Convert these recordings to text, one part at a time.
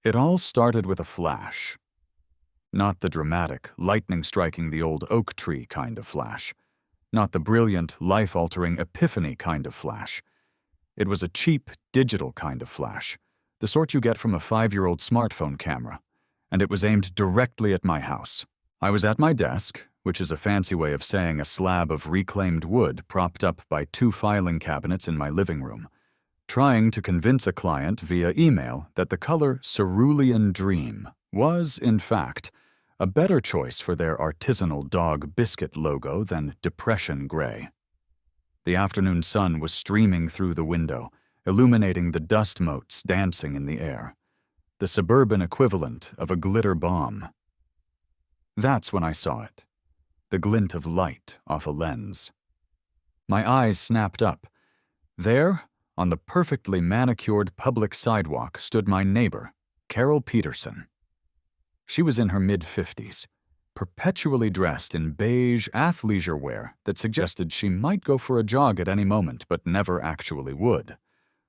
It all started with a flash. Not the dramatic, lightning-striking the old oak tree kind of flash. Not the brilliant, life-altering epiphany kind of flash. It was a cheap, digital kind of flash, the sort you get from a 5-year-old smartphone camera, and it was aimed directly at my house. I was at my desk, which is a fancy way of saying a slab of reclaimed wood propped up by 2 filing cabinets in my living room, trying to convince a client via email that the color Cerulean Dream was, in fact, a better choice for their artisanal dog biscuit logo than Depression Gray. The afternoon sun was streaming through the window, illuminating the dust motes dancing in the air, the suburban equivalent of a glitter bomb. That's when I saw it, the glint of light off a lens. My eyes snapped up. There, on the perfectly manicured public sidewalk, stood my neighbor, Carol Peterson. She was in her mid-50s, perpetually dressed in beige athleisure wear that suggested she might go for a jog at any moment but never actually would.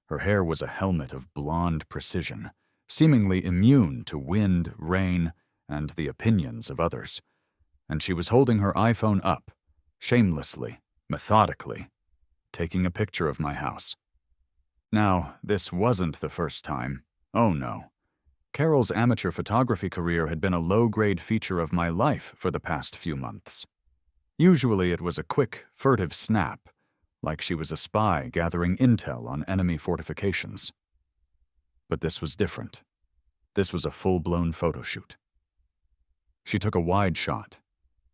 Her hair was a helmet of blonde precision, seemingly immune to wind, rain, and the opinions of others. And she was holding her iPhone up, shamelessly, methodically, taking a picture of my house. Now, this wasn't the first time. Oh no. Carol's amateur photography career had been a low-grade feature of my life for the past few months. Usually it was a quick, furtive snap, like she was a spy gathering intel on enemy fortifications. But this was different. This was a full-blown photo shoot. She took a wide shot.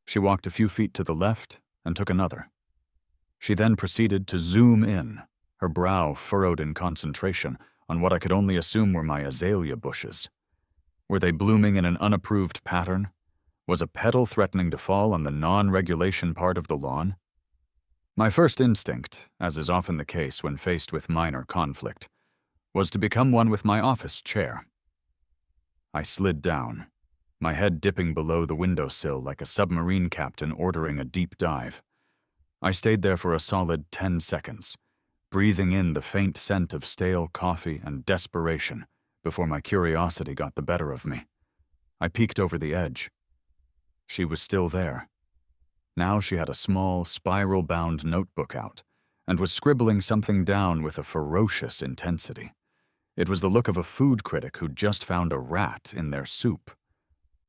She walked a few feet to the left and took another. She then proceeded to zoom in, her brow furrowed in concentration on what I could only assume were my azalea bushes. Were they blooming in an unapproved pattern? Was a petal threatening to fall on the non-regulation part of the lawn? My first instinct, as is often the case when faced with minor conflict, was to become one with my office chair. I slid down, my head dipping below the windowsill like a submarine captain ordering a deep dive. I stayed there for a solid 10 seconds, breathing in the faint scent of stale coffee and desperation before my curiosity got the better of me. I peeked over the edge. She was still there. Now she had a small, spiral-bound notebook out and was scribbling something down with a ferocious intensity. It was the look of a food critic who'd just found a rat in their soup.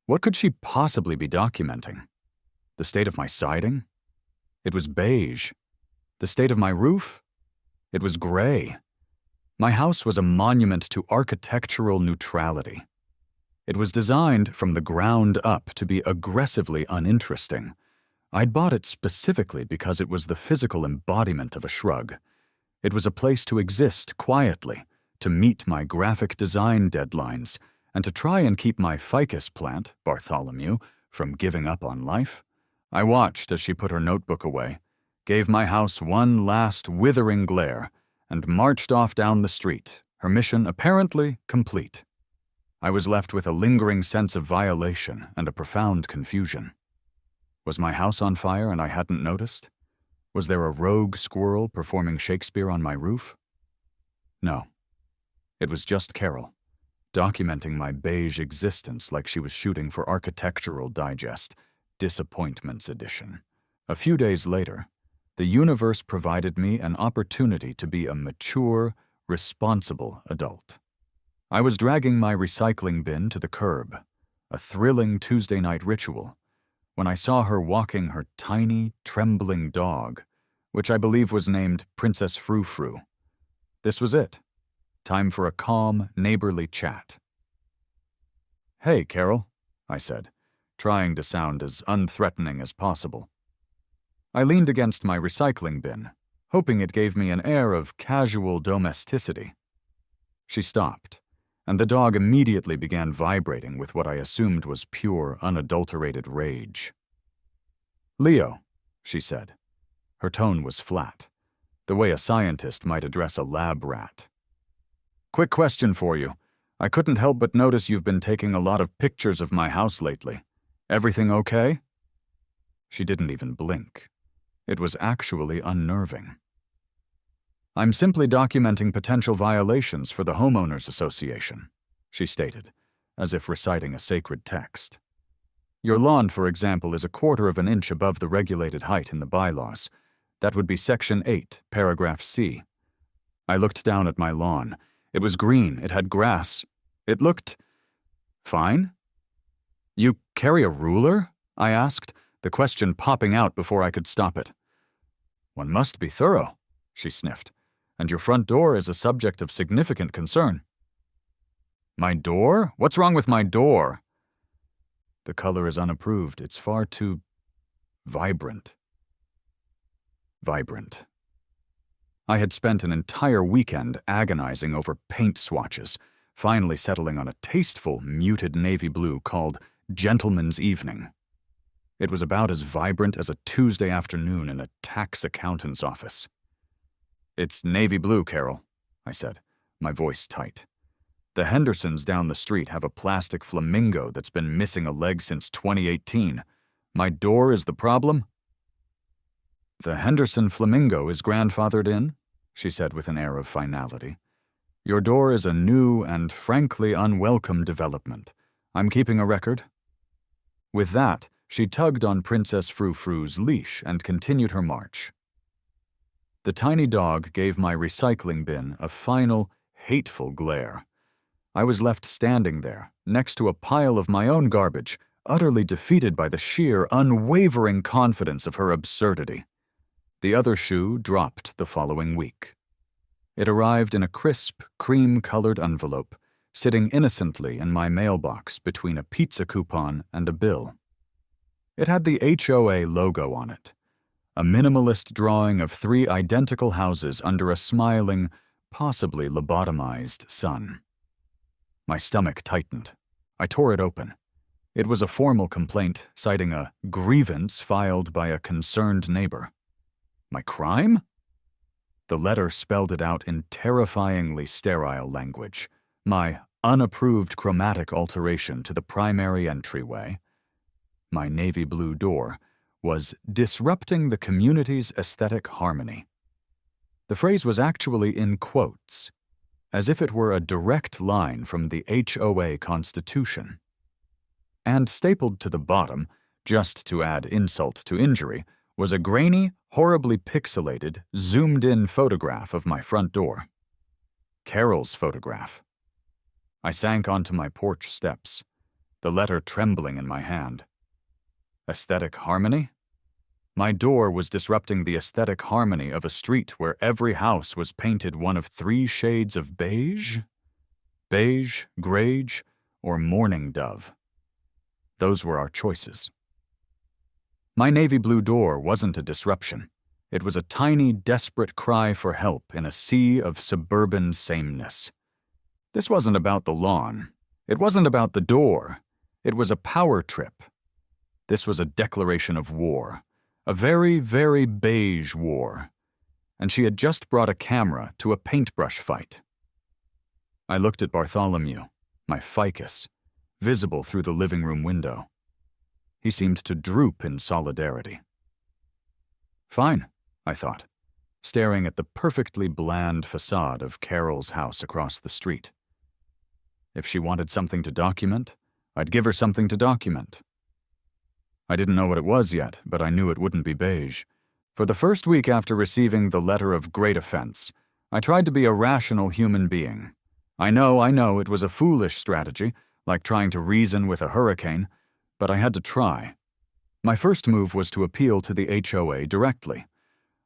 What could she possibly be documenting? The state of my siding? It was beige. The state of my roof? It was gray. My house was a monument to architectural neutrality. It was designed from the ground up to be aggressively uninteresting. I'd bought it specifically because it was the physical embodiment of a shrug. It was a place to exist quietly, to meet my graphic design deadlines, and to try and keep my ficus plant, Bartholomew, from giving up on life. I watched as she put her notebook away, gave my house one last withering glare, and marched off down the street, her mission apparently complete. I was left with a lingering sense of violation and a profound confusion. Was my house on fire and I hadn't noticed? Was there a rogue squirrel performing Shakespeare on my roof? No. It was just Carol, documenting my beige existence like she was shooting for Architectural Digest, Disappointments Edition. A few days later, the universe provided me an opportunity to be a mature, responsible adult. I was dragging my recycling bin to the curb, a thrilling Tuesday night ritual, when I saw her walking her tiny, trembling dog, which I believe was named Princess Frou Frou. This was it. Time for a calm, neighborly chat. "Hey, Carol," I said, trying to sound as unthreatening as possible. I leaned against my recycling bin, hoping it gave me an air of casual domesticity. She stopped, and the dog immediately began vibrating with what I assumed was pure, unadulterated rage. "Leo," she said. Her tone was flat, the way a scientist might address a lab rat. "Quick question for you. I couldn't help but notice you've been taking a lot of pictures of my house lately. Everything okay?" She didn't even blink. It was actually unnerving. "I'm simply documenting potential violations for the Homeowners Association," she stated, as if reciting a sacred text. Your lawn, for example, is 1/4 of an inch above the regulated height in the bylaws. That would be Section 8, Paragraph C. I looked down at my lawn. It was green, it had grass. It looked fine. You carry a ruler? I asked, the question popping out before I could stop it. One must be thorough, she sniffed, and your front door is a subject of significant concern. My door? What's wrong with my door? The color is unapproved. It's far too vibrant. Vibrant. I had spent an entire weekend agonizing over paint swatches, finally settling on a tasteful, muted navy blue called Gentleman's Evening. It was about as vibrant as a Tuesday afternoon in a tax accountant's office. It's navy blue, Carol, I said, my voice tight. The Hendersons down the street have a plastic flamingo that's been missing a leg since 2018. My door is the problem? The Henderson flamingo is grandfathered in, she said with an air of finality. Your door is a new and frankly unwelcome development. I'm keeping a record. With that, she tugged on Princess Frou-Frou's leash and continued her march. The tiny dog gave my recycling bin a final, hateful glare. I was left standing there, next to a pile of my own garbage, utterly defeated by the sheer, unwavering confidence of her absurdity. The other shoe dropped the following week. It arrived in a crisp, cream-colored envelope, sitting innocently in my mailbox between a pizza coupon and a bill. It had the HOA logo on it, a minimalist drawing of 3 identical houses under a smiling, possibly lobotomized sun. My stomach tightened. I tore it open. It was a formal complaint citing a grievance filed by a concerned neighbor. My crime? The letter spelled it out in terrifyingly sterile language. My unapproved chromatic alteration to the primary entryway, my navy blue door, was disrupting the community's aesthetic harmony. The phrase was actually in quotes, as if it were a direct line from the HOA Constitution. And stapled to the bottom, just to add insult to injury, was a grainy, horribly pixelated, zoomed-in photograph of my front door. Carol's photograph. I sank onto my porch steps, the letter trembling in my hand. Aesthetic harmony? My door was disrupting the aesthetic harmony of a street where every house was painted one of 3 shades of beige? Beige, grage, or mourning dove. Those were our choices. My navy blue door wasn't a disruption. It was a tiny, desperate cry for help in a sea of suburban sameness. This wasn't about the lawn. It wasn't about the door. It was a power trip. This was a declaration of war. A very, very beige war. And she had just brought a camera to a paintbrush fight. I looked at Bartholomew, my ficus, visible through the living room window. He seemed to droop in solidarity. Fine, I thought, staring at the perfectly bland facade of Carol's house across the street. If she wanted something to document, I'd give her something to document. I didn't know what it was yet, but I knew it wouldn't be beige. For the first week after receiving the letter of great offense, I tried to be a rational human being. I know, it was a foolish strategy, like trying to reason with a hurricane, but I had to try. My first move was to appeal to the HOA directly.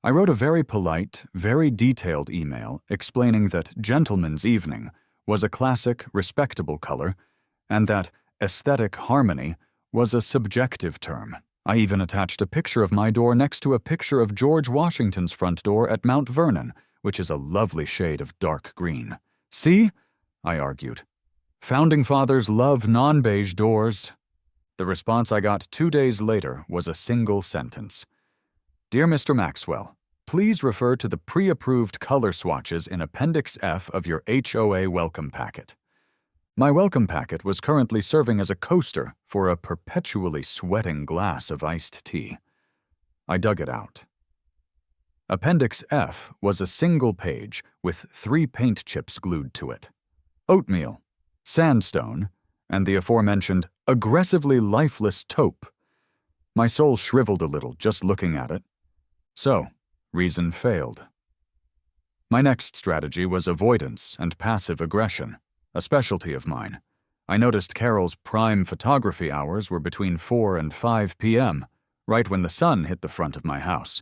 I wrote a very polite, very detailed email explaining that Gentleman's Evening was a classic, respectable color, and that aesthetic harmony was a subjective term. I even attached a picture of my door next to a picture of George Washington's front door at Mount Vernon, which is a lovely shade of dark green. See? I argued. Founding fathers love non-beige doors. The response I got 2 days later was a single sentence. Dear Mr. Maxwell, please refer to the pre-approved color swatches in Appendix F of your HOA welcome packet. My welcome packet was currently serving as a coaster for a perpetually sweating glass of iced tea. I dug it out. Appendix F was a single page with 3 paint chips glued to it. Oatmeal, sandstone, and the aforementioned aggressively lifeless taupe. My soul shriveled a little just looking at it. So, reason failed. My next strategy was avoidance and passive aggression, a specialty of mine. I noticed Carol's prime photography hours were between 4 and 5 p.m., right when the sun hit the front of my house.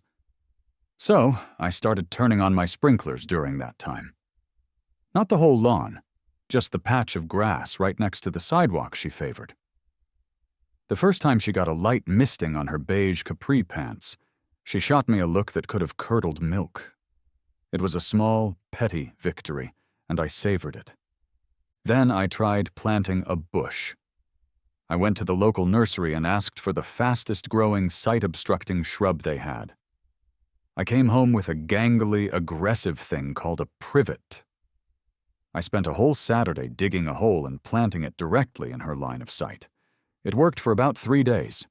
So, I started turning on my sprinklers during that time. Not the whole lawn, just the patch of grass right next to the sidewalk she favored. The first time she got a light misting on her beige capri pants, she shot me a look that could have curdled milk. It was a small, petty victory, and I savored it. Then I tried planting a bush. I went to the local nursery and asked for the fastest-growing, sight-obstructing shrub they had. I came home with a gangly, aggressive thing called a privet. I spent a whole Saturday digging a hole and planting it directly in her line of sight. It worked for about 3 days.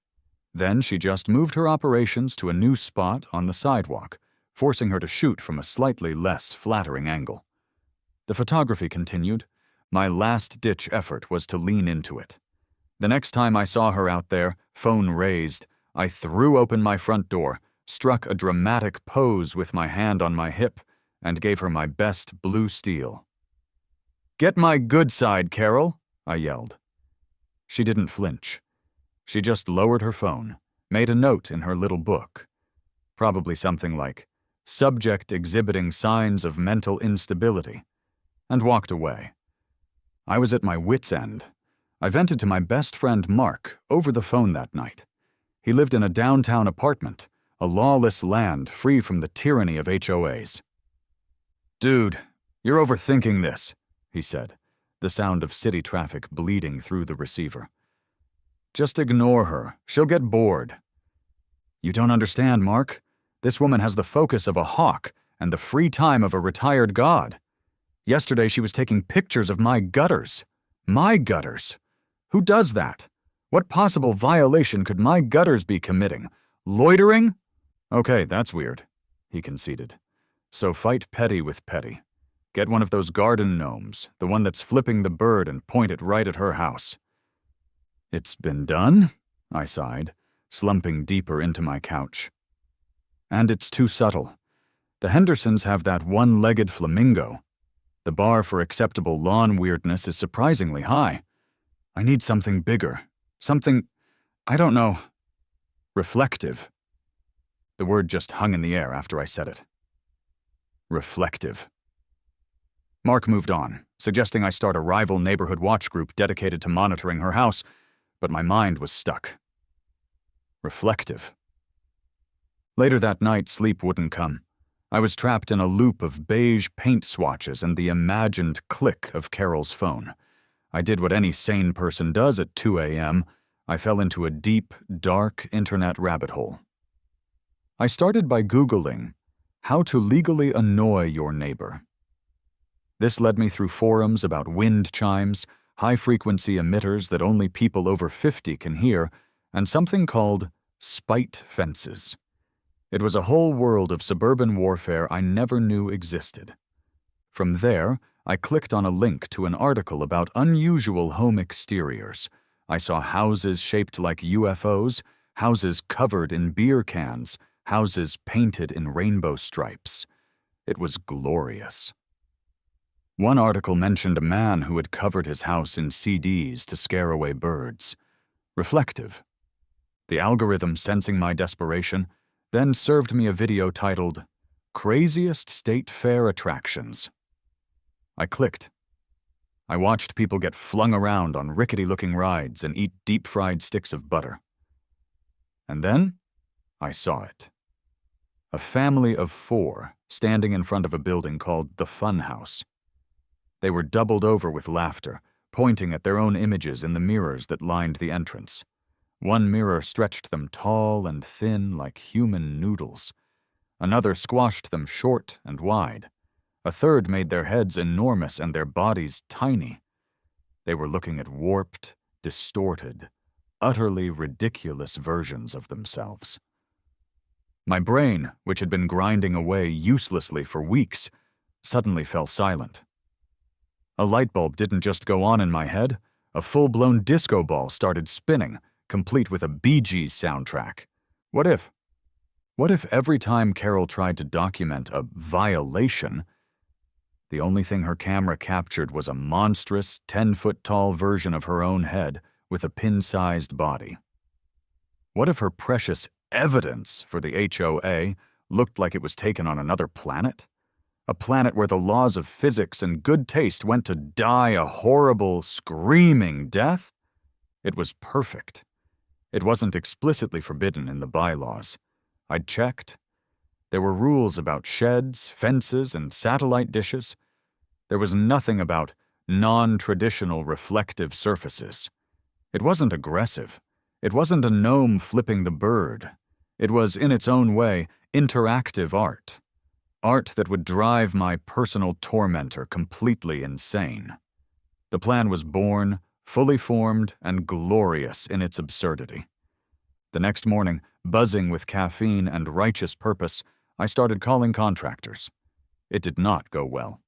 Then she just moved her operations to a new spot on the sidewalk, forcing her to shoot from a slightly less flattering angle. The photography continued. My last-ditch effort was to lean into it. The next time I saw her out there, phone raised, I threw open my front door, struck a dramatic pose with my hand on my hip, and gave her my best blue steel. "Get my good side, Carol," I yelled. She didn't flinch. She just lowered her phone, made a note in her little book. Probably something like, "Subject exhibiting signs of mental instability," and walked away. I was at my wit's end. I vented to my best friend Mark over the phone that night. He lived in a downtown apartment, a lawless land free from the tyranny of HOAs. "Dude, you're overthinking this," he said, the sound of city traffic bleeding through the receiver. "Just ignore her. She'll get bored." "You don't understand, Mark. This woman has the focus of a hawk and the free time of a retired god. Yesterday she was taking pictures of my gutters. My gutters. Who does that? What possible violation could my gutters be committing? Loitering? Okay, that's weird," he conceded. "So fight petty with petty. Get one of those garden gnomes, the one that's flipping the bird, and point it right at her house." "It's been done?" I sighed, slumping deeper into my couch. "And it's too subtle. The Hendersons have that one-legged flamingo. The bar for acceptable lawn weirdness is surprisingly high. I need something bigger. Something, I don't know, reflective." The word just hung in the air after I said it. Reflective. Mark moved on, suggesting I start a rival neighborhood watch group dedicated to monitoring her house, but my mind was stuck. Reflective. Later that night, sleep wouldn't come. I was trapped in a loop of beige paint swatches and the imagined click of Carol's phone. I did what any sane person does at 2 a.m. I fell into a deep, dark internet rabbit hole. I started by Googling how to legally annoy your neighbor. This led me through forums about wind chimes, high-frequency emitters that only people over 50 can hear, and something called spite fences. It was a whole world of suburban warfare I never knew existed. From there, I clicked on a link to an article about unusual home exteriors. I saw houses shaped like UFOs, houses covered in beer cans, houses painted in rainbow stripes. It was glorious. One article mentioned a man who had covered his house in CDs to scare away birds. Reflective. The algorithm, sensing my desperation, then served me a video titled, "Craziest State Fair Attractions." I clicked. I watched people get flung around on rickety-looking rides and eat deep-fried sticks of butter. And then, I saw it. A family of 4 standing in front of a building called the Funhouse. They were doubled over with laughter, pointing at their own images in the mirrors that lined the entrance. One mirror stretched them tall and thin like human noodles. Another squashed them short and wide. A third made their heads enormous and their bodies tiny. They were looking at warped, distorted, utterly ridiculous versions of themselves. My brain, which had been grinding away uselessly for weeks, suddenly fell silent. A light bulb didn't just go on in my head, A full-blown disco ball started spinning, complete with a Bee Gees soundtrack. What if every time Carol tried to document a violation, the only thing her camera captured was a monstrous, 10-foot-tall version of her own head with a pin-sized body? What if her precious evidence for the HOA looked like it was taken on another planet? A planet where the laws of physics and good taste went to die a horrible, screaming death? It was perfect. It wasn't explicitly forbidden in the bylaws. I'd checked. There were rules about sheds, fences, and satellite dishes. There was nothing about non-traditional reflective surfaces. It wasn't aggressive. It wasn't a gnome flipping the bird. It was, in its own way, interactive art. Art that would drive my personal tormentor completely insane. The plan was born, fully formed, and glorious in its absurdity. The next morning, buzzing with caffeine and righteous purpose, I started calling contractors. It did not go well.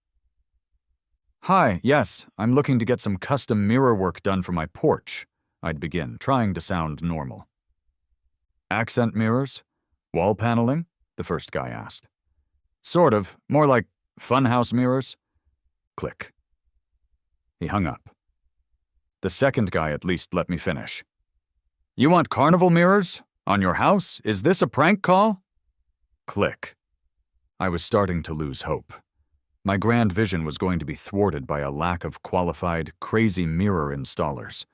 "Hi, yes, I'm looking to get some custom mirror work done for my porch," I'd begin, trying to sound normal. "Accent mirrors? Wall paneling?" the first guy asked. "Sort of, more like Funhouse mirrors." Click. He hung up. The second guy at least let me finish. "You want carnival mirrors? On your house? Is this a prank call?" Click. I was starting to lose hope. My grand vision was going to be thwarted by a lack of qualified, crazy mirror installers.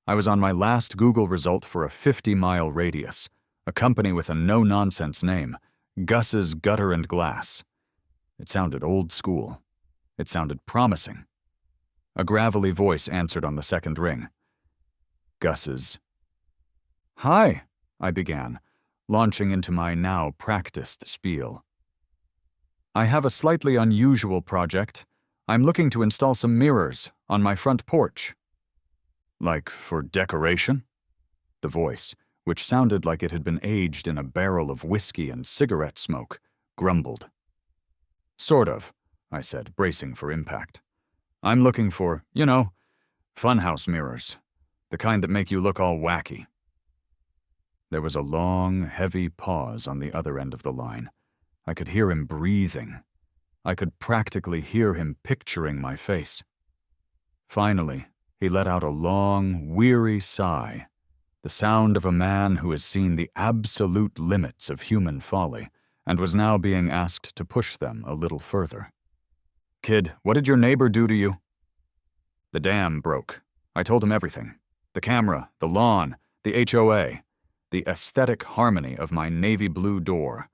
I was on my last Google result for a 50-mile radius, a company with a no-nonsense name, Gus's Gutter and Glass. It sounded old school. It sounded promising. A gravelly voice answered on the second ring. "Gus's." "Hi," I began, launching into my now practiced spiel. "I have a slightly unusual project. I'm looking to install some mirrors on my front porch." "Like for decoration?" The voice, which sounded like it had been aged in a barrel of whiskey and cigarette smoke, grumbled. "Sort of," I said, bracing for impact. "I'm looking for, funhouse mirrors, the kind that make you look all wacky." There was a long, heavy pause on the other end of the line. I could hear him breathing. I could practically hear him picturing my face. Finally, he let out a long, weary sigh, the sound of a man who has seen the absolute limits of human folly and was now being asked to push them a little further. "Kid, what did your neighbor do to you?" "The dam broke. I told him everything. The camera, the lawn, the HOA, the aesthetic harmony of my navy blue door,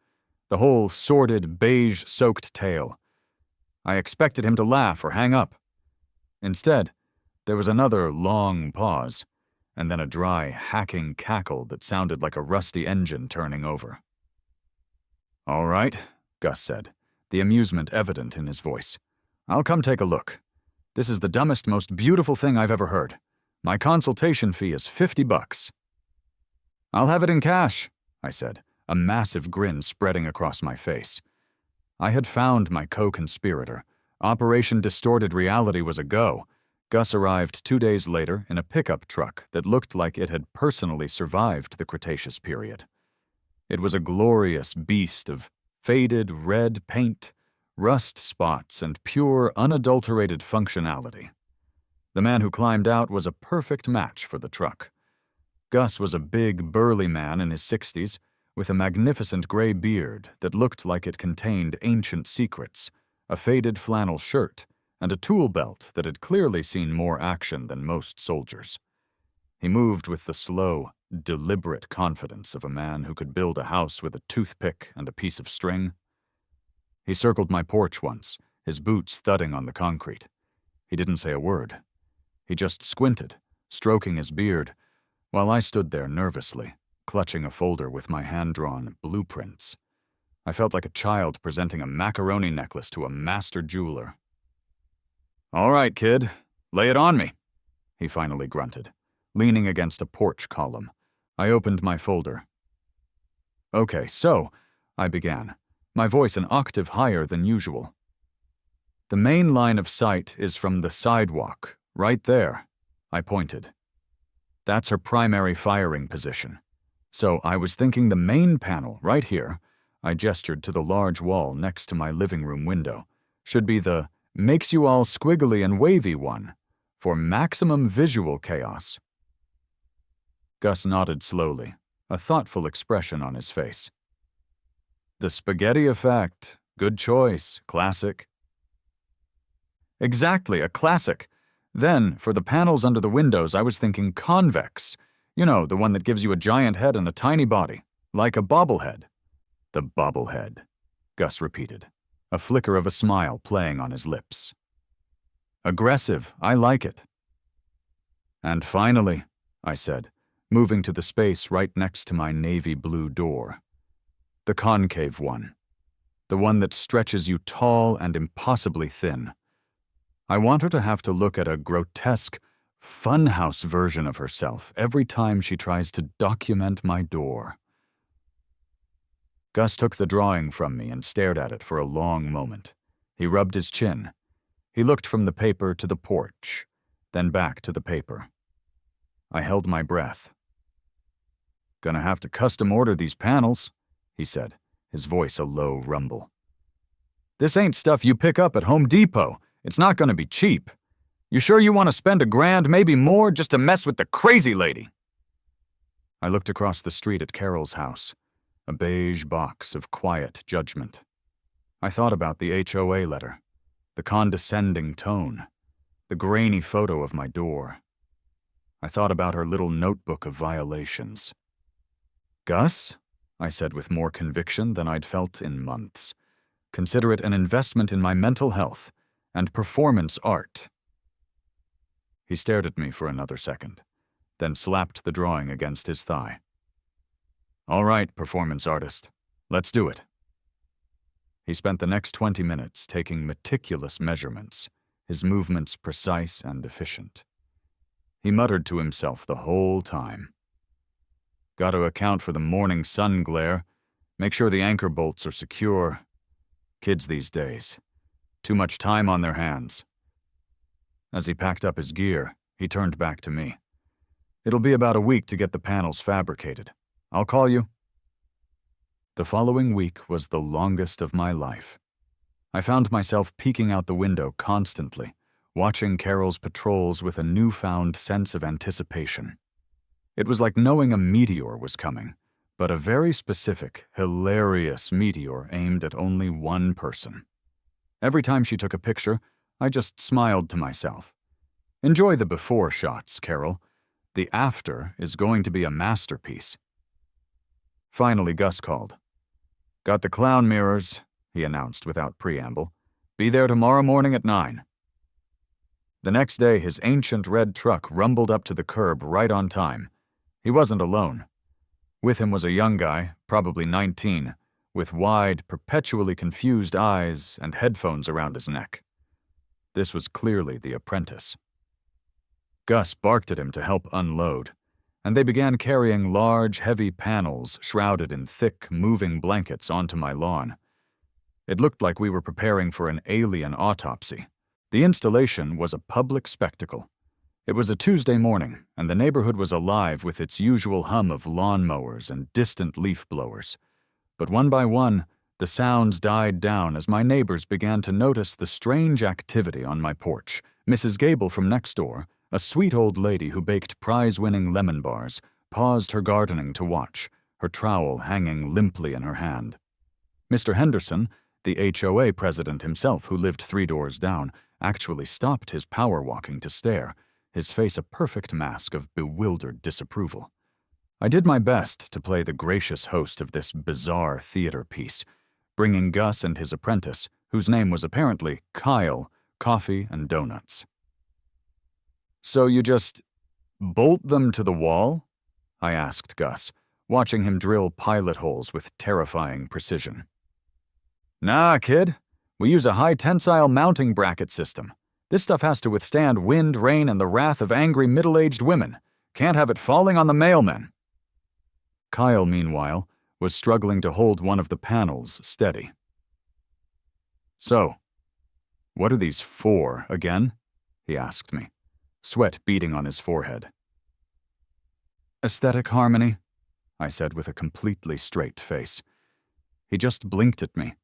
the whole sordid, beige-soaked tale. I expected him to laugh or hang up. Instead, there was another long pause, and then a dry, hacking cackle that sounded like a rusty engine turning over. "All right," Gus said, the amusement evident in his voice. "I'll come take a look. This is the dumbest, most beautiful thing I've ever heard. My consultation fee is $50. "I'll have it in cash," I said, a massive grin spreading across my face. I had found my co-conspirator. Operation Distorted Reality was a go. Gus arrived 2 days later in a pickup truck that looked like it had personally survived the Cretaceous period. It was a glorious beast of faded red paint, rust spots, and pure, unadulterated functionality. The man who climbed out was a perfect match for the truck. Gus was a big, burly man in his 60s, with a magnificent gray beard that looked like it contained ancient secrets, a faded flannel shirt, and a tool belt that had clearly seen more action than most soldiers. He moved with the slow, deliberate confidence of a man who could build a house with a toothpick and a piece of string. He circled my porch once, his boots thudding on the concrete. He didn't say a word. He just squinted, stroking his beard, while I stood there nervously, clutching a folder with my hand-drawn blueprints. I felt like a child presenting a macaroni necklace to a master jeweler. "All right, kid, lay it on me," he finally grunted, leaning against a porch column. I opened my folder. "Okay, so," I began, my voice an octave higher than usual. "The main line of sight is from the sidewalk, right there." I pointed. "That's her primary firing position. So I was thinking the main panel, right here," I gestured to the large wall next to my living room window, "should be the makes you all squiggly and wavy one, for maximum visual chaos." Gus nodded slowly, a thoughtful expression on his face. "The spaghetti effect. Good choice. Classic." "Exactly, a classic. Then, for the panels under the windows, I was thinking convex. You know, the one that gives you a giant head and a tiny body, like a bobblehead." "The bobblehead," Gus repeated, a flicker of a smile playing on his lips. "Aggressive, I like it." "And finally," I said, moving to the space right next to my navy blue door, "the concave one. The one that stretches you tall and impossibly thin. I want her to have to look at a grotesque, Funhouse version of herself every time she tries to document my door." Gus took the drawing from me and stared at it for a long moment. He rubbed his chin. He looked from the paper to the porch, then back to the paper. I held my breath. "Gonna have to custom order these panels," he said, his voice a low rumble. "This ain't stuff you pick up at Home Depot. It's not gonna be cheap. You sure you want to spend $1,000, maybe more, just to mess with the crazy lady?" I looked across the street at Carol's house, a beige box of quiet judgment. I thought about the HOA letter, the condescending tone, the grainy photo of my door. I thought about her little notebook of violations. "Gus," I said with more conviction than I'd felt in months, "consider it an investment in my mental health and performance art." He stared at me for another second, then slapped the drawing against his thigh. "All right, performance artist. Let's do it." He spent the next 20 minutes taking meticulous measurements, his movements precise and efficient. He muttered to himself the whole time. "Got to account for the morning sun glare, make sure the anchor bolts are secure. Kids these days. Too much time on their hands." As he packed up his gear, he turned back to me. "It'll be about a week to get the panels fabricated. I'll call you." The following week was the longest of my life. I found myself peeking out the window constantly, watching Carol's patrols with a newfound sense of anticipation. It was like knowing a meteor was coming, but a very specific, hilarious meteor aimed at only one person. Every time she took a picture, I just smiled to myself. "Enjoy the before shots, Carol. The after is going to be a masterpiece." Finally, Gus called. "Got the clown mirrors," he announced without preamble. "Be there tomorrow morning at 9. The next day, his ancient red truck rumbled up to the curb right on time. He wasn't alone. With him was a young guy, probably 19, with wide, perpetually confused eyes and headphones around his neck. This was clearly the apprentice. Gus barked at him to help unload, and they began carrying large, heavy panels shrouded in thick, moving blankets onto my lawn. It looked like we were preparing for an alien autopsy. The installation was a public spectacle. It was a Tuesday morning, and the neighborhood was alive with its usual hum of lawnmowers and distant leaf blowers. But one by one, the sounds died down as my neighbors began to notice the strange activity on my porch. Mrs. Gable from next door, a sweet old lady who baked prize-winning lemon bars, paused her gardening to watch, her trowel hanging limply in her hand. Mr. Henderson, the HOA president himself who lived 3 doors down, actually stopped his power walking to stare, his face a perfect mask of bewildered disapproval. I did my best to play the gracious host of this bizarre theater piece, bringing Gus and his apprentice, whose name was apparently Kyle, coffee and donuts. "So you just bolt them to the wall?" I asked Gus, watching him drill pilot holes with terrifying precision. "Nah, kid. We use a high-tensile mounting bracket system. This stuff has to withstand wind, rain, and the wrath of angry middle-aged women. Can't have it falling on the mailmen." Kyle, meanwhile, was struggling to hold one of the panels steady. "So, what are these for, again?" he asked me, sweat beading on his forehead. "Aesthetic harmony," I said with a completely straight face. He just blinked at me,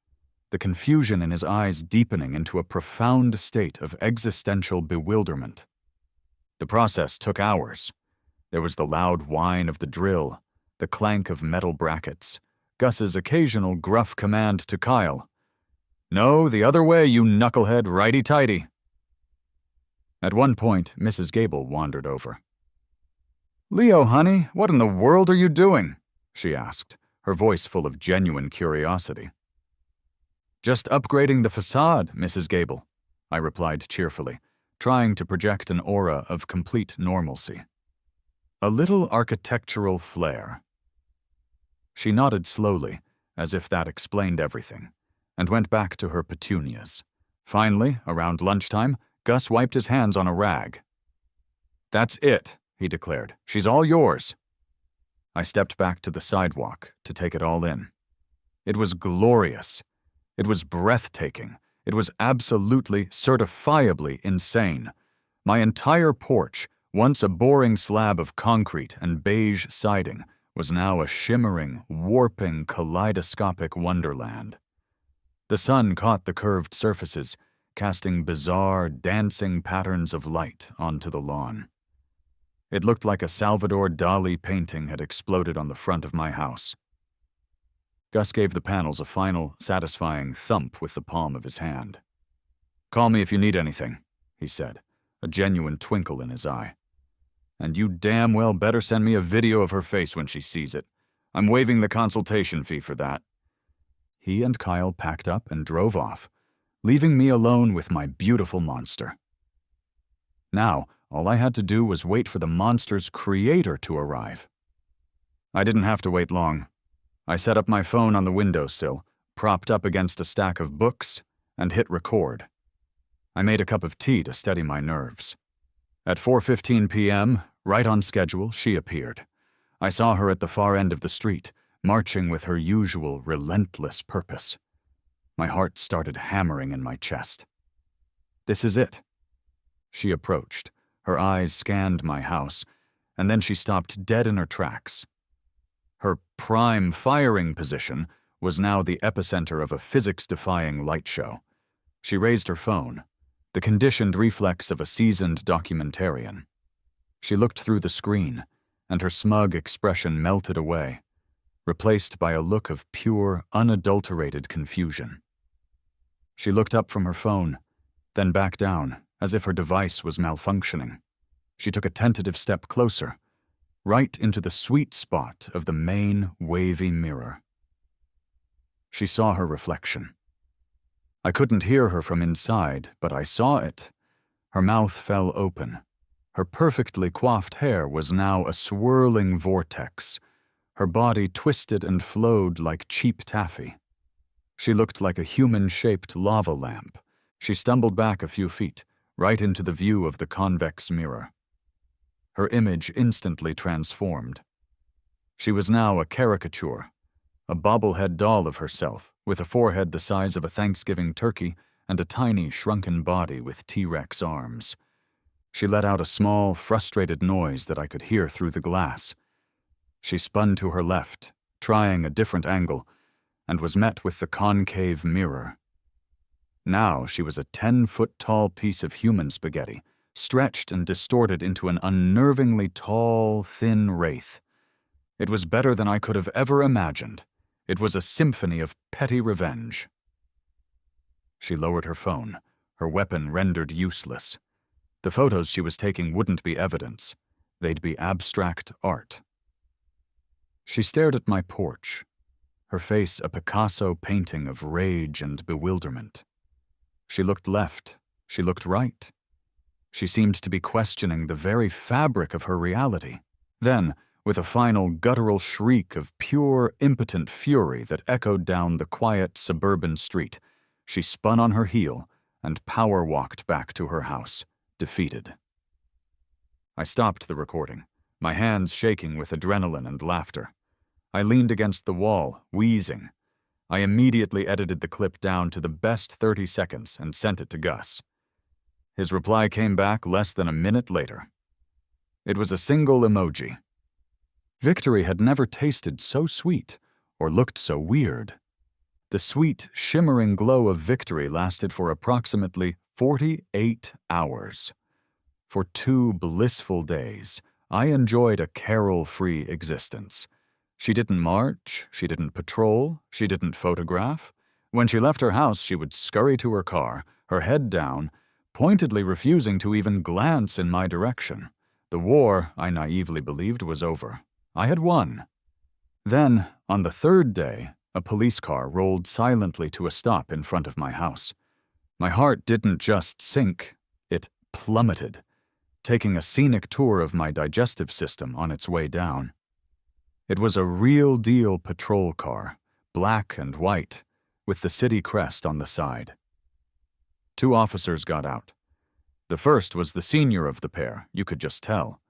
the confusion in his eyes deepening into a profound state of existential bewilderment. The process took hours. There was the loud whine of the drill, the clank of metal brackets, Gus's occasional gruff command to Kyle, "No, the other way, you knucklehead, righty-tighty." At one point, Mrs. Gable wandered over. "Leo, honey, what in the world are you doing?" she asked, her voice full of genuine curiosity. "Just upgrading the facade, Mrs. Gable," I replied cheerfully, trying to project an aura of complete normalcy. "A little architectural flair." She nodded slowly, as if that explained everything, and went back to her petunias. Finally, around lunchtime, Gus wiped his hands on a rag. "That's it," he declared. "She's all yours." I stepped back to the sidewalk to take it all in. It was glorious. It was breathtaking. It was absolutely, certifiably insane. My entire porch, once a boring slab of concrete and beige siding, was now a shimmering, warping, kaleidoscopic wonderland. The sun caught the curved surfaces, casting bizarre, dancing patterns of light onto the lawn. It looked like a Salvador Dali painting had exploded on the front of my house. Gus gave the panels a final, satisfying thump with the palm of his hand. "Call me if you need anything," he said, a genuine twinkle in his eye. "And you damn well better send me a video of her face when she sees it. I'm waiving the consultation fee for that." He and Kyle packed up and drove off, leaving me alone with my beautiful monster. Now, all I had to do was wait for the monster's creator to arrive. I didn't have to wait long. I set up my phone on the windowsill, propped up against a stack of books, and hit record. I made a cup of tea to steady my nerves. At 4:15 p.m., right on schedule, she appeared. I saw her at the far end of the street, marching with her usual relentless purpose. My heart started hammering in my chest. This is it. She approached. Her eyes scanned my house, and then she stopped dead in her tracks. Her prime firing position was now the epicenter of a physics-defying light show. She raised her phone, the conditioned reflex of a seasoned documentarian. She looked through the screen, and her smug expression melted away, replaced by a look of pure, unadulterated confusion. She looked up from her phone, then back down, as if her device was malfunctioning. She took a tentative step closer, right into the sweet spot of the main, wavy mirror. She saw her reflection. I couldn't hear her from inside, but I saw it. Her mouth fell open. Her perfectly coiffed hair was now a swirling vortex. Her body twisted and flowed like cheap taffy. She looked like a human-shaped lava lamp. She stumbled back a few feet, right into the view of the convex mirror. Her image instantly transformed. She was now a caricature, a bobblehead doll of herself, with a forehead the size of a Thanksgiving turkey and a tiny, shrunken body with T-Rex arms. She let out a small, frustrated noise that I could hear through the glass. She spun to her left, trying a different angle, and was met with the concave mirror. Now she was a 10-foot-tall piece of human spaghetti, stretched and distorted into an unnervingly tall, thin wraith. It was better than I could have ever imagined. It was a symphony of petty revenge. She lowered her phone, her weapon rendered useless. The photos she was taking wouldn't be evidence. They'd be abstract art. She stared at my porch, her face a Picasso painting of rage and bewilderment. She looked left. She looked right. She seemed to be questioning the very fabric of her reality. Then, with a final guttural shriek of pure, impotent fury that echoed down the quiet suburban street, she spun on her heel and power-walked back to her house, defeated. I stopped the recording, my hands shaking with adrenaline and laughter. I leaned against the wall, wheezing. I immediately edited the clip down to the best 30 seconds and sent it to Gus. His reply came back less than a minute later. It was a single emoji. Victory had never tasted so sweet or looked so weird. The sweet, shimmering glow of victory lasted for approximately 48 hours. For 2 blissful days, I enjoyed a carol-free existence. She didn't march, she didn't patrol, she didn't photograph. When she left her house, she would scurry to her car, her head down, pointedly refusing to even glance in my direction. The war, I naively believed, was over. I had won. Then, on the 3rd day, a police car rolled silently to a stop in front of my house. My heart didn't just sink, it plummeted, taking a scenic tour of my digestive system on its way down. It was a real-deal patrol car, black and white, with the city crest on the side. 2 officers got out. The first was the senior of the pair, you could just tell.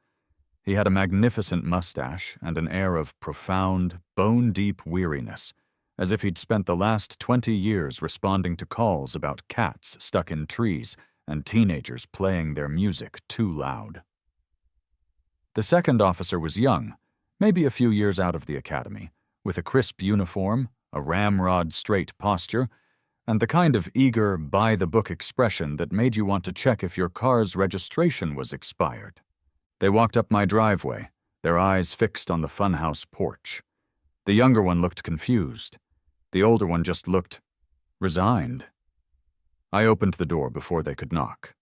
He had a magnificent mustache and an air of profound, bone-deep weariness, as if he'd spent the last 20 years responding to calls about cats stuck in trees and teenagers playing their music too loud. The second officer was young, maybe a few years out of the academy, with a crisp uniform, a ramrod-straight posture, and the kind of eager, by-the-book expression that made you want to check if your car's registration was expired. They walked up my driveway, their eyes fixed on the Funhouse porch. The younger one looked confused. The older one just looked resigned. I opened the door before they could knock.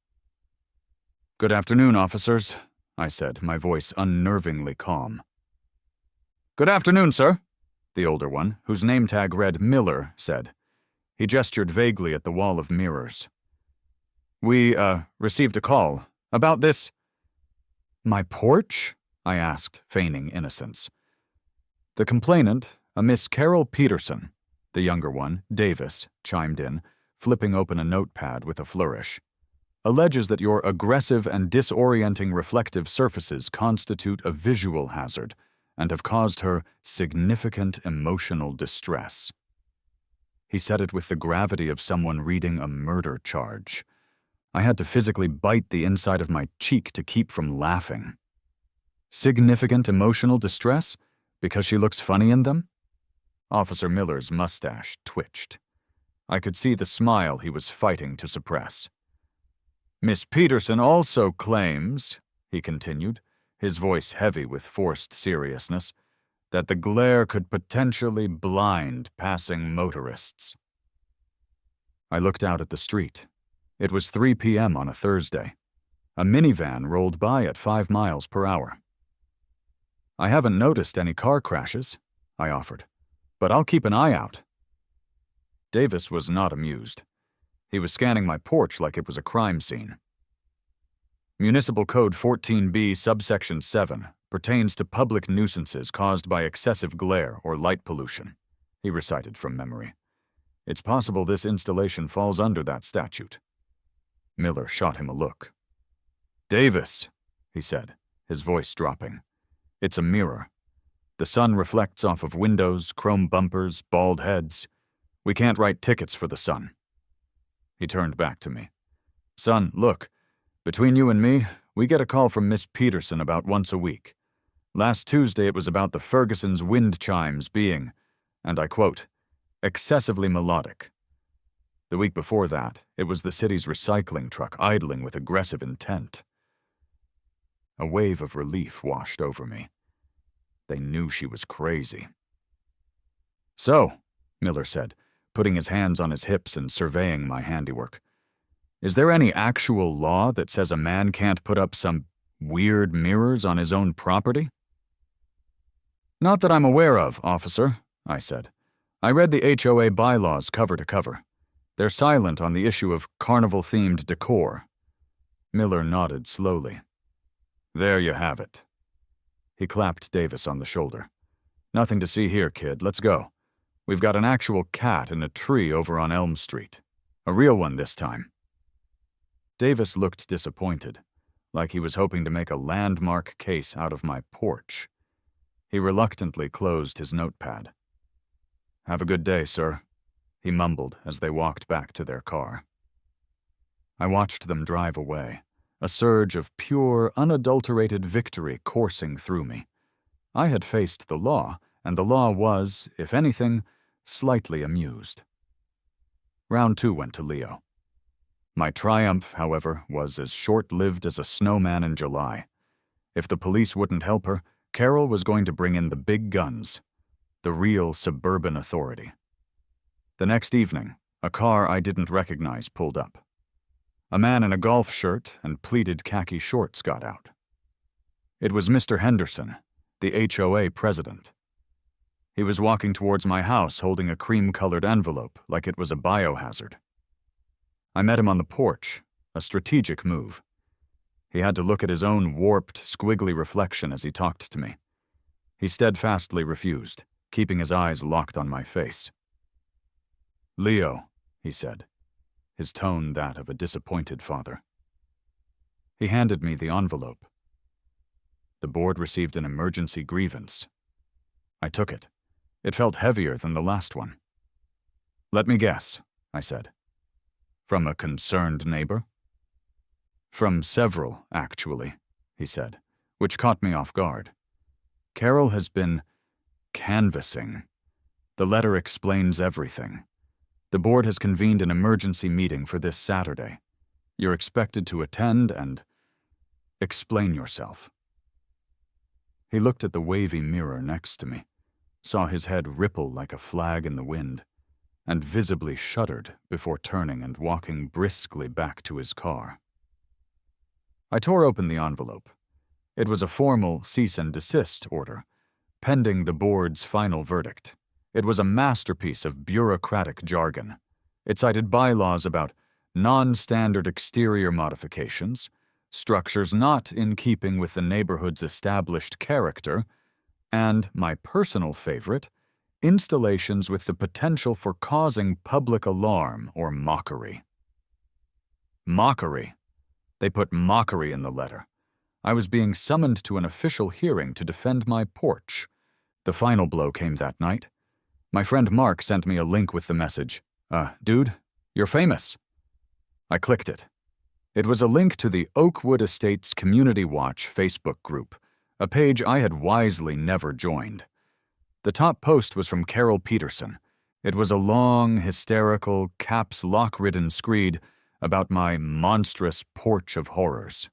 "Good afternoon, officers," I said, my voice unnervingly calm. "Good afternoon, sir," the older one, whose name tag read Miller, said. He gestured vaguely at the wall of mirrors. "We, received a call. About this—" "My porch?" I asked, feigning innocence. The complainant, a Miss Carol Peterson, the younger one, Davis, chimed in, flipping open a notepad with a flourish, alleges that your aggressive and disorienting reflective surfaces constitute a visual hazard and have caused her significant emotional distress. He said it with the gravity of someone reading a murder charge. I had to physically bite the inside of my cheek to keep from laughing. Significant emotional distress? Because she looks funny in them? Officer Miller's mustache twitched. I could see the smile he was fighting to suppress. "Miss Peterson also claims," he continued, his voice heavy with forced seriousness, "that the glare could potentially blind passing motorists." I looked out at the street. It was 3 p.m. on a Thursday. A minivan rolled by at 5 miles per hour. "I haven't noticed any car crashes," I offered, "but I'll keep an eye out." Davis was not amused. He was scanning my porch like it was a crime scene. Municipal Code 14B subsection 7 pertains to public nuisances caused by excessive glare or light pollution, he recited from memory. It's possible this installation falls under that statute. Miller shot him a look. "Davis," he said, his voice dropping. "It's a mirror. The sun reflects off of windows, chrome bumpers, bald heads. We can't write tickets for the sun." He turned back to me. "Son, look, between you and me, we get a call from Miss Peterson about once a week. Last Tuesday it was about the Ferguson's wind chimes being, and I quote, excessively melodic. The week before that, it was the city's recycling truck idling with aggressive intent." A wave of relief washed over me. They knew she was crazy. "So," Miller said, putting his hands on his hips and surveying my handiwork, "is there any actual law that says a man can't put up some weird mirrors on his own property?" "Not that I'm aware of, officer," I said. "I read the HOA bylaws cover to cover. They're silent on the issue of carnival-themed decor." Miller nodded slowly. "There you have it." He clapped Davis on the shoulder. "Nothing to see here, kid. Let's go. We've got an actual cat in a tree over on Elm Street. A real one this time." Davis looked disappointed, like he was hoping to make a landmark case out of my porch. He reluctantly closed his notepad. "Have a good day, sir," he mumbled as they walked back to their car. I watched them drive away, a surge of pure, unadulterated victory coursing through me. I had faced the law, and the law was, if anything, slightly amused. Round 2 went to Leo. My triumph, however, was as short-lived as a snowman in July. If the police wouldn't help her, Carol was going to bring in the big guns, the real suburban authority. The next evening, a car I didn't recognize pulled up. A man in a golf shirt and pleated khaki shorts got out. It was Mr. Henderson, the HOA president. He was walking towards my house holding a cream-colored envelope like it was a biohazard. I met him on the porch, a strategic move. He had to look at his own warped, squiggly reflection as he talked to me. He steadfastly refused, keeping his eyes locked on my face. "Leo," he said, his tone that of a disappointed father. He handed me the envelope. The board received an emergency grievance. I took it. It felt heavier than the last one. "Let me guess," I said. "From a concerned neighbor?" "From several, actually," he said, which caught me off guard. "Carol has been canvassing. The letter explains everything. The board has convened an emergency meeting for this Saturday. You're expected to attend and explain yourself." He looked at the wavy mirror next to me, saw his head ripple like a flag in the wind, and visibly shuddered before turning and walking briskly back to his car. I tore open the envelope. It was a formal cease and desist order, pending the board's final verdict. It was a masterpiece of bureaucratic jargon. It cited bylaws about non-standard exterior modifications, structures not in keeping with the neighborhood's established character, and, my personal favorite, installations with the potential for causing public alarm or mockery. Mockery. They put mockery in the letter. I was being summoned to an official hearing to defend my porch. The final blow came that night. My friend Mark sent me a link with the message, "Dude, you're famous." I clicked it. It was a link to the Oakwood Estates Community Watch Facebook group, a page I had wisely never joined. The top post was from Carol Peterson. It was a long, hysterical, caps lock-ridden screed about my monstrous porch of horrors.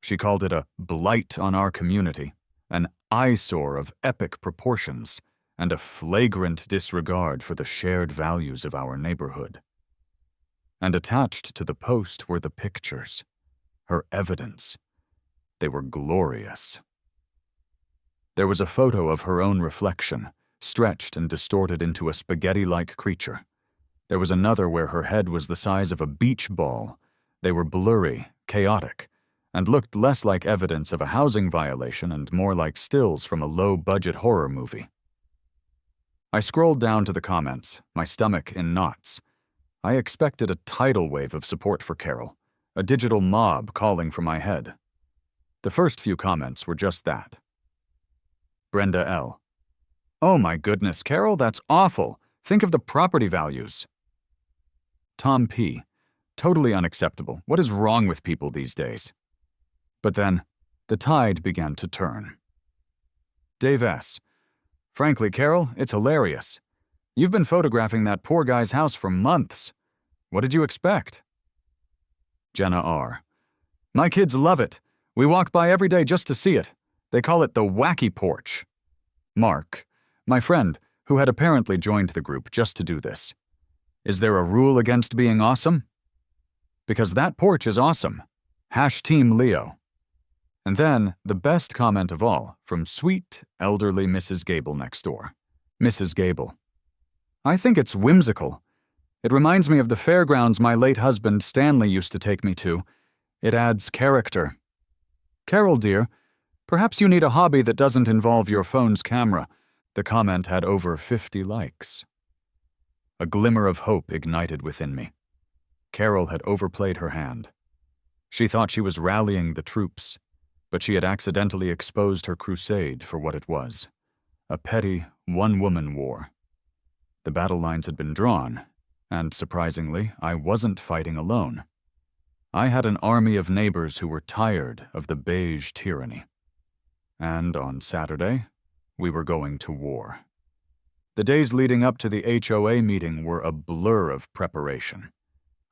She called it a blight on our community, an eyesore of epic proportions, and a flagrant disregard for the shared values of our neighborhood. And attached to the post were the pictures, her evidence. They were glorious. There was a photo of her own reflection, stretched and distorted into a spaghetti-like creature. There was another where her head was the size of a beach ball. They were blurry, chaotic, and looked less like evidence of a housing violation and more like stills from a low-budget horror movie. I scrolled down to the comments, my stomach in knots. I expected a tidal wave of support for Carol, a digital mob calling for my head. The first few comments were just that. Brenda L. "Oh my goodness, Carol, that's awful. Think of the property values." Tom P. "Totally unacceptable. What is wrong with people these days?" But then, the tide began to turn. Dave S. "Frankly, Carol, it's hilarious. You've been photographing that poor guy's house for months. What did you expect?" Jenna R. "My kids love it. We walk by every day just to see it. They call it the wacky porch." Mark, my friend, who had apparently joined the group just to do this. "Is there a rule against being awesome?" "Because that porch is awesome. #Team Leo." And then, the best comment of all, from sweet, elderly Mrs. Gable next door. Mrs. Gable. "I think it's whimsical. It reminds me of the fairgrounds my late husband Stanley used to take me to. It adds character. Carol, dear, perhaps you need a hobby that doesn't involve your phone's camera." The comment had over 50 likes. A glimmer of hope ignited within me. Carol had overplayed her hand. She thought she was rallying the troops, but she had accidentally exposed her crusade for what it was, a petty, one-woman war. The battle lines had been drawn, and surprisingly, I wasn't fighting alone. I had an army of neighbors who were tired of the beige tyranny. And on Saturday, we were going to war. The days leading up to the HOA meeting were a blur of preparation.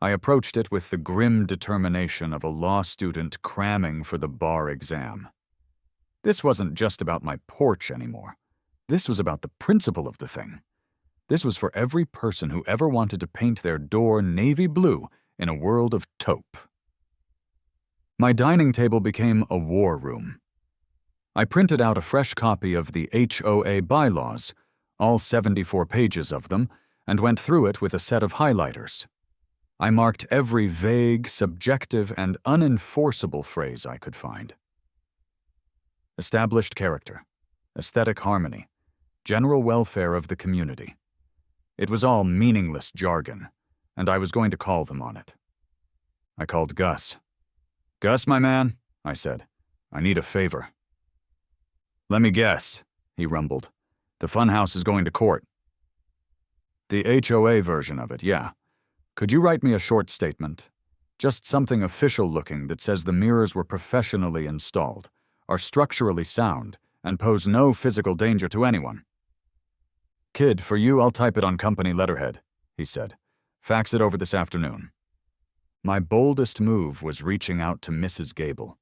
I approached it with the grim determination of a law student cramming for the bar exam. This wasn't just about my porch anymore. This was about the principle of the thing. This was for every person who ever wanted to paint their door navy blue in a world of taupe. My dining table became a war room. I printed out a fresh copy of the HOA bylaws, all 74 pages of them, and went through it with a set of highlighters. I marked every vague, subjective, and unenforceable phrase I could find. Established character, aesthetic harmony, general welfare of the community. It was all meaningless jargon, and I was going to call them on it. I called Gus. "Gus, my man," I said, "I need a favor." "Let me guess," he rumbled. "The Funhouse is going to court." "The HOA version of it, yeah. Could you write me a short statement? Just something official-looking that says the mirrors were professionally installed, are structurally sound, and pose no physical danger to anyone." "Kid, for you, I'll type it on company letterhead," he said. "Fax it over this afternoon." My boldest move was reaching out to Mrs. Gable.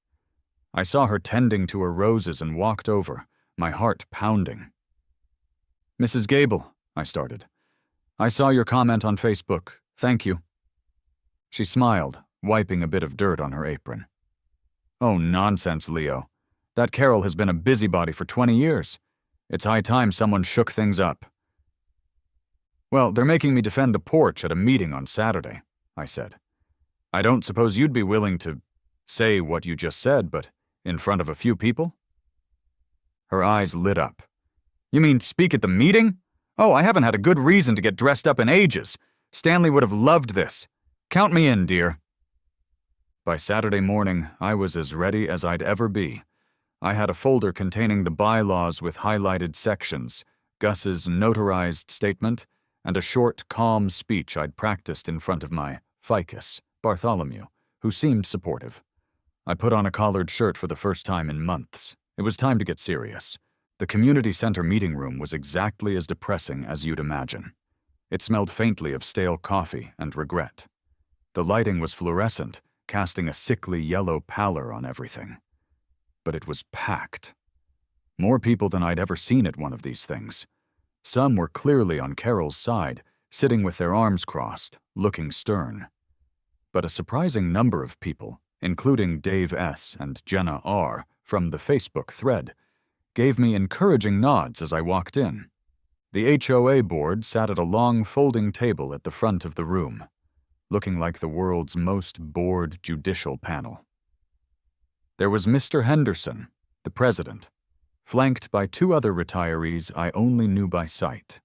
I saw her tending to her roses and walked over, my heart pounding. "Mrs. Gable," I started. "I saw your comment on Facebook. Thank you." She smiled, wiping a bit of dirt on her apron. "Oh, nonsense, Leo. That Carol has been a busybody for 20 years. It's high time someone shook things up." "Well, they're making me defend the porch at a meeting on Saturday," I said. "I don't suppose you'd be willing to say what you just said, but in front of a few people?" Her eyes lit up. "You mean speak at the meeting? Oh, I haven't had a good reason to get dressed up in ages. Stanley would have loved this. Count me in, dear." By Saturday morning, I was as ready as I'd ever be. I had a folder containing the bylaws with highlighted sections, Gus's notarized statement, and a short, calm speech I'd practiced in front of my ficus, Bartholomew, who seemed supportive. I put on a collared shirt for the first time in months. It was time to get serious. The community center meeting room was exactly as depressing as you'd imagine. It smelled faintly of stale coffee and regret. The lighting was fluorescent, casting a sickly yellow pallor on everything. But it was packed. More people than I'd ever seen at one of these things. Some were clearly on Carol's side, sitting with their arms crossed, looking stern. But a surprising number of people, including Dave S. and Jenna R. from the Facebook thread, gave me encouraging nods as I walked in. The HOA board sat at a long folding table at the front of the room, looking like the world's most bored judicial panel. There was Mr. Henderson, the president, flanked by two other retirees I only knew by sight.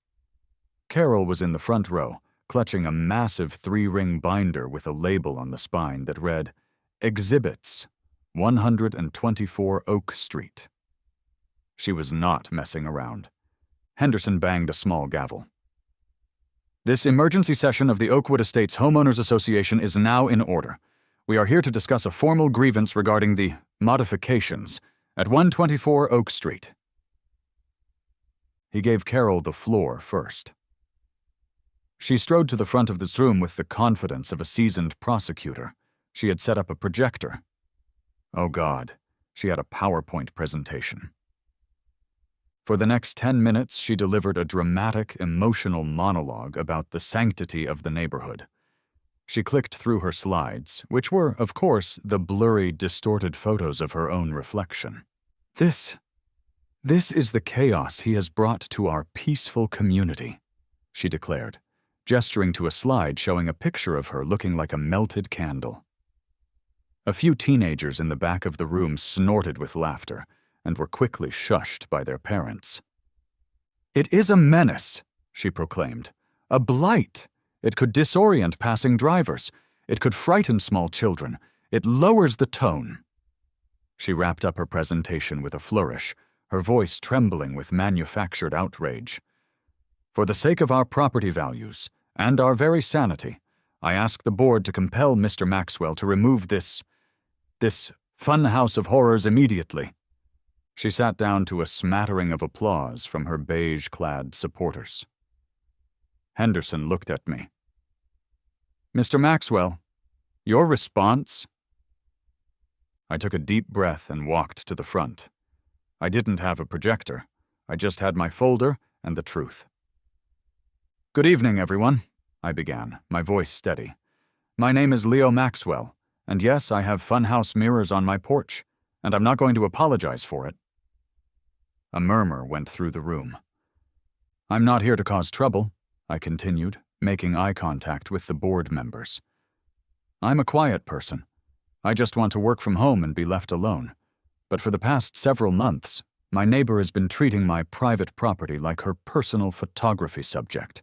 Carol was in the front row, clutching a massive 3-ring binder with a label on the spine that read, "Exhibits, 124 Oak Street." She was not messing around. Henderson banged a small gavel. "This emergency session of the Oakwood Estates Homeowners Association is now in order. We are here to discuss a formal grievance regarding the modifications at 124 Oak Street." He gave Carol the floor first. She strode to the front of this room with the confidence of a seasoned prosecutor. She had set up a projector. Oh God, she had a PowerPoint presentation. For the next 10 minutes, she delivered a dramatic, emotional monologue about the sanctity of the neighborhood. She clicked through her slides, which were, of course, the blurry, distorted photos of her own reflection. This is the chaos he has brought to our peaceful community," she declared, gesturing to a slide showing a picture of her looking like a melted candle. A few teenagers in the back of the room snorted with laughter and were quickly shushed by their parents. "It is a menace," she proclaimed. "A blight. It could disorient passing drivers. It could frighten small children. It lowers the tone." She wrapped up her presentation with a flourish, her voice trembling with manufactured outrage. "For the sake of our property values, and our very sanity, I ask the board to compel Mr. Maxwell to remove this funhouse of horrors immediately." She sat down to a smattering of applause from her beige-clad supporters. Henderson looked at me. "Mr. Maxwell, your response?" I took a deep breath and walked to the front. I didn't have a projector. I just had my folder and the truth. "Good evening, everyone," I began, my voice steady. "My name is Leo Maxwell, and yes, I have funhouse mirrors on my porch, and I'm not going to apologize for it." A murmur went through the room. "I'm not here to cause trouble," I continued, making eye contact with the board members. "I'm a quiet person. I just want to work from home and be left alone. But for the past several months, my neighbor has been treating my private property like her personal photography subject.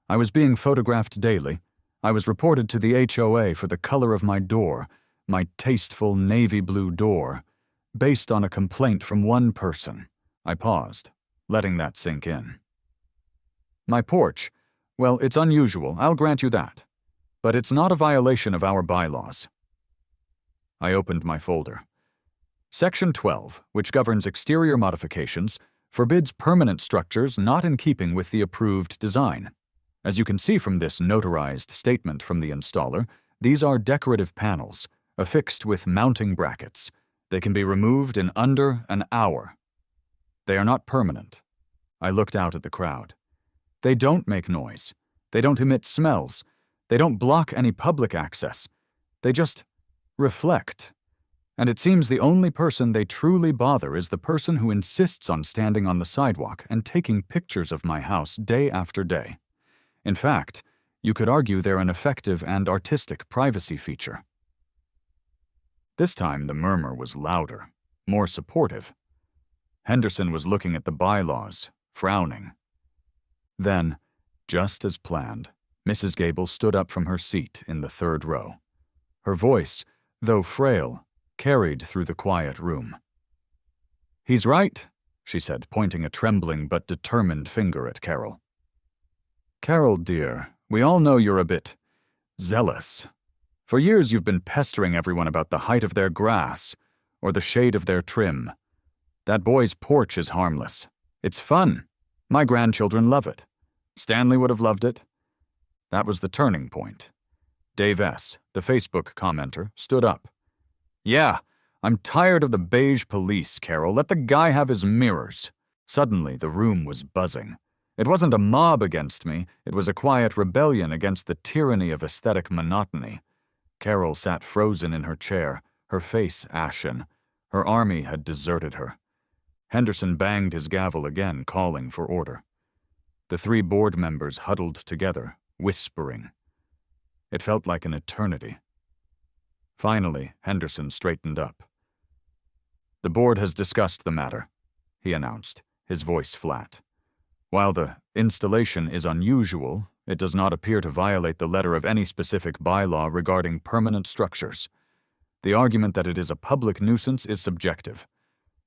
I was being photographed daily. I was reported to the HOA for the color of my door, my tasteful navy blue door, based on a complaint from one person." I paused, letting that sink in. "My porch, well, it's unusual, I'll grant you that. But it's not a violation of our bylaws." I opened my folder. Section 12, which governs exterior modifications, forbids permanent structures not in keeping with the approved design. As you can see from this notarized statement from the installer, these are decorative panels, affixed with mounting brackets. They can be removed in under an hour. They are not permanent. I looked out at the crowd. They don't make noise. They don't emit smells. They don't block any public access. They just reflect. And it seems the only person they truly bother is the person who insists on standing on the sidewalk and taking pictures of my house day after day. In fact, you could argue they're an effective and artistic privacy feature. This time the murmur was louder, more supportive. Henderson was looking at the bylaws, frowning. Then, just as planned, Mrs. Gable stood up from her seat in the third row. Her voice, though frail, carried through the quiet room. "He's right," she said, pointing a trembling but determined finger at Carol. "Carol, dear, we all know you're a bit zealous. For years you've been pestering everyone about the height of their grass or the shade of their trim. That boy's porch is harmless. It's fun. My grandchildren love it. Stanley would have loved it." That was the turning point. Dave S., the Facebook commenter, stood up. "Yeah, I'm tired of the beige police, Carol. Let the guy have his mirrors." Suddenly, the room was buzzing. It wasn't a mob against me, it was a quiet rebellion against the tyranny of aesthetic monotony. Carol sat frozen in her chair, her face ashen. Her army had deserted her. Henderson banged his gavel again, calling for order. The three board members huddled together, whispering. It felt like an eternity. Finally, Henderson straightened up. "The board has discussed the matter," he announced, his voice flat. "While the installation is unusual, it does not appear to violate the letter of any specific bylaw regarding permanent structures. The argument that it is a public nuisance is subjective.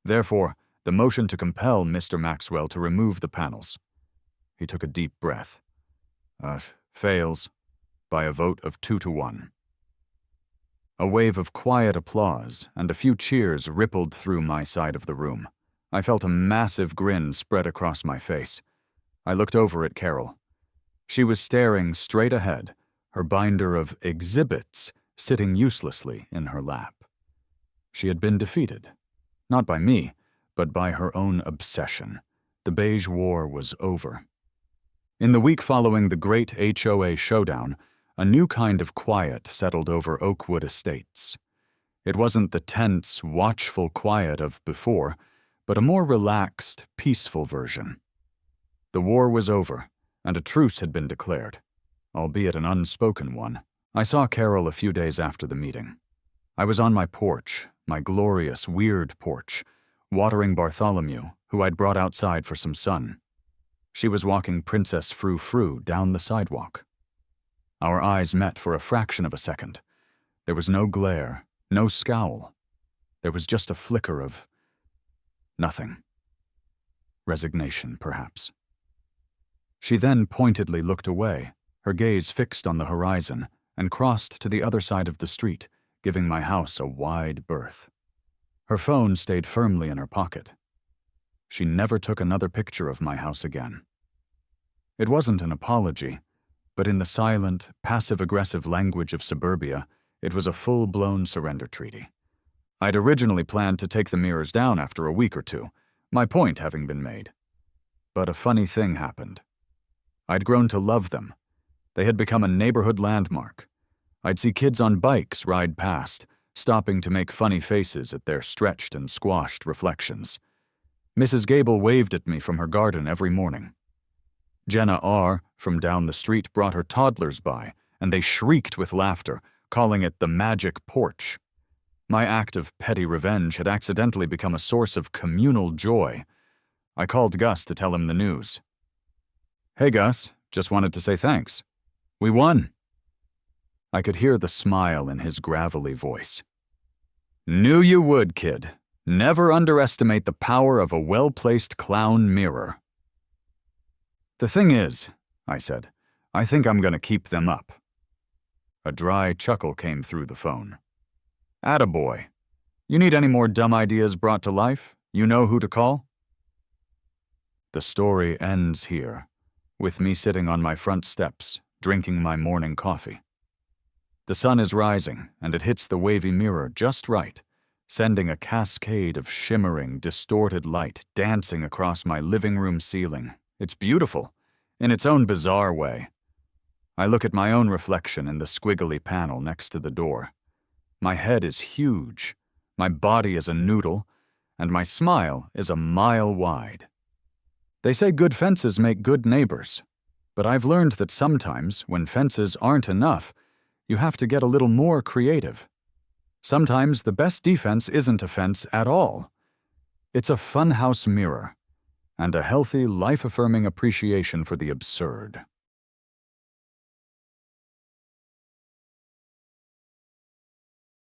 Therefore, the motion to compel Mr. Maxwell to remove the panels." He took a deep breath. "Fails by a vote of 2-1. A wave of quiet applause and a few cheers rippled through my side of the room. I felt a massive grin spread across my face. I looked over at Carol. She was staring straight ahead, her binder of exhibits sitting uselessly in her lap. She had been defeated. Not by me, but by her own obsession. The beige war was over. In the week following the great HOA showdown, a new kind of quiet settled over Oakwood Estates. It wasn't the tense, watchful quiet of before, but a more relaxed, peaceful version. The war was over, and a truce had been declared, albeit an unspoken one. I saw Carol a few days after the meeting. I was on my porch, my glorious, weird porch, watering Bartholomew, who I'd brought outside for some sun. She was walking Princess Frou Frou down the sidewalk. Our eyes met for a fraction of a second. There was no glare, no scowl. There was just a flicker of nothing. Resignation, perhaps. She then pointedly looked away, her gaze fixed on the horizon, and crossed to the other side of the street, giving my house a wide berth. Her phone stayed firmly in her pocket. She never took another picture of my house again. It wasn't an apology, but in the silent, passive-aggressive language of suburbia, it was a full-blown surrender treaty. I'd originally planned to take the mirrors down after a week or two, my point having been made. But a funny thing happened. I'd grown to love them. They had become a neighborhood landmark. I'd see kids on bikes ride past, stopping to make funny faces at their stretched and squashed reflections. Mrs. Gable waved at me from her garden every morning. Jenna R., from down the street, brought her toddlers by, and they shrieked with laughter, calling it the magic porch. My act of petty revenge had accidentally become a source of communal joy. I called Gus to tell him the news. "Hey, Gus, just wanted to say thanks. We won." I could hear the smile in his gravelly voice. "Knew you would, kid. Never underestimate the power of a well-placed clown mirror." "The thing is," I said, "I think I'm going to keep them up." A dry chuckle came through the phone. "Attaboy. You need any more dumb ideas brought to life? You know who to call?" The story ends here, with me sitting on my front steps, drinking my morning coffee. The sun is rising, and it hits the wavy mirror just right, sending a cascade of shimmering, distorted light dancing across my living room ceiling. It's beautiful, in its own bizarre way. I look at my own reflection in the squiggly panel next to the door. My head is huge, my body is a noodle, and my smile is a mile wide. They say good fences make good neighbors, but I've learned that sometimes, when fences aren't enough, you have to get a little more creative. Sometimes the best defense isn't a fence at all. It's a funhouse mirror, and a healthy, life-affirming appreciation for the absurd.